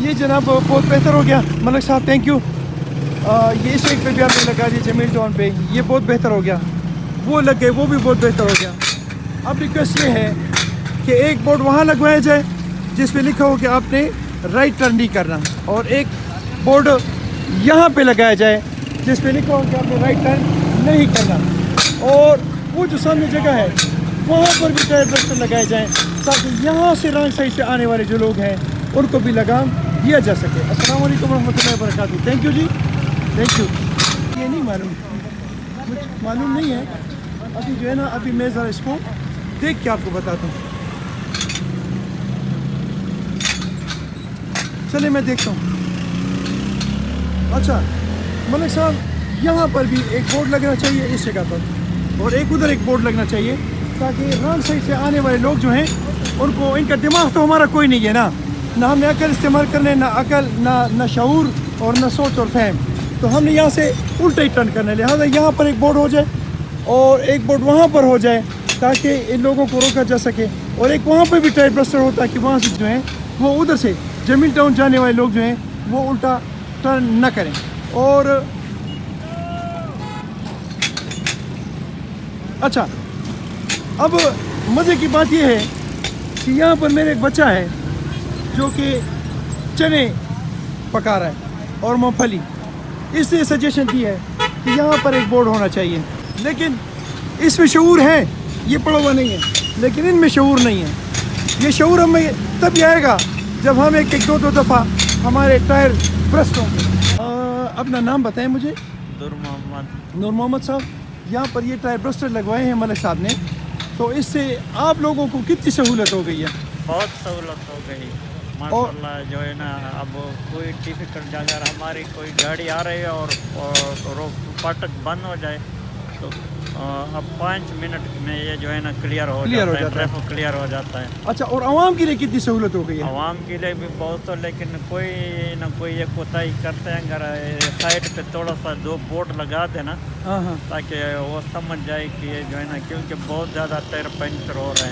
یہ جناب بہت بہتر ہو گیا ملک صاحب، تھینک یو. یہ اس ایک پہ بھی آپ نے لگا دیا جمیل ٹاؤن پہ، یہ بہت بہتر ہو گیا. وہ لگ گئے، وہ بھی بہت بہتر ہو گیا. اب ریکویسٹ یہ ہے کہ ایک بورڈ وہاں لگوایا جائے جس پہ لکھا ہو کہ آپ نے رائٹ ٹرن نہیں کرنا، اور ایک بورڈ یہاں پہ لگایا جائے جس پہ لکھا ہو کہ آپ نے رائٹ ٹرن نہیں کرنا. اور وہ جو سامنے جگہ ہے وہاں پر بھی ٹائر برسٹر لگائے جائیں تاکہ یہاں سے رانگ سائڈ سے آنے والے جو لوگ ہیں ان کو بھی لگام دیا جا سکے. السلام علیکم ورحمۃ اللہ وبرکاتہ. Thank you ji, thank you. یہ نہیں معلوم، مجھے معلوم نہیں ہے ابھی جو ہے نا، ابھی میں ذرا اس کو دیکھ کے آپ کو بتاتا ہوں. چلے میں دیکھتا ہوں. اچھا ملک صاحب، یہاں پر بھی ایک بورڈ لگنا چاہیے اس جگہ پر، اور ایک ادھر ایک بورڈ لگنا چاہیے تاکہ رانگ سائڈ سے آنے والے لوگ جو ہیں ان کو، ان کا دماغ تو ہمارا کوئی نہیں ہے نا، نہ ہم نے عقل استعمال کرنے، نہ عقل، نہ شعور اور نہ سوچ اور فہم. تو ہم نے یہاں سے الٹا ہی ٹرن کرنا ہے. لہٰذا یہاں پر ایک بورڈ ہو جائے اور ایک بورڈ وہاں پر ہو جائے تاکہ ان لوگوں کو روکا جا سکے، اور ایک وہاں پہ بھی ٹائر برسٹر ہو تاکہ وہاں سے جو ہیں وہ ادھر سے جمیل ٹاؤن جانے والے لوگ جو ہیں وہ الٹا ٹرن نہ کریں. اور اچھا، اب مزے کی بات یہ ہے کہ یہاں پر میرے ایک بچہ ہے جو کہ چنے پکا رہا ہے اور مونگ پھلی. اس نے سجیشن دی ہے کہ یہاں پر ایک بورڈ ہونا چاہیے، لیکن اس میں شعور ہے، یہ پڑھا ہوا نہیں ہے، لیکن ان میں شعور نہیں ہے. یہ شعور ہمیں تب ہی آئے گا جب ہم ایک دو دفعہ ہمارے ٹائر برسٹ ہوں گے. اپنا نام بتائیں مجھے. نور محمد. نور محمد صاحب، یہاں پر یہ ٹائر برسٹر لگوائے ہیں ملک صاحب نے، تو اس سے آپ لوگوں کو کتنی سہولت ہو گئی ہے؟ بہت سہولت ہو گئی ماشاء اللہ. جو ہے نا، اب کوئی ڈیفیکلٹ اگر ہماری کوئی گاڑی آ رہی ہے اور پاٹک بند ہو جائے تو اب 5 منٹ میں یہ جو ہے نا کلیئر ہو جاتا ہے، ٹریفک کلیئر ہو جاتا ہے. اچھا، اور عوام کے لیے کتنی سہولت ہو گئی ہے؟ عوام کے لیے بھی بہت ہو، لیکن کوئی نہ کوئی یہ کوتاہی کرتے ہیں. اگر سائڈ پہ تھوڑا سا 2 بورڈ لگا دینا ہاں ہاں، تاکہ وہ سمجھ جائے کہ یہ جو ہے نا، کیونکہ بہت زیادہ ٹائر پنکچر ہو رہے ہیں.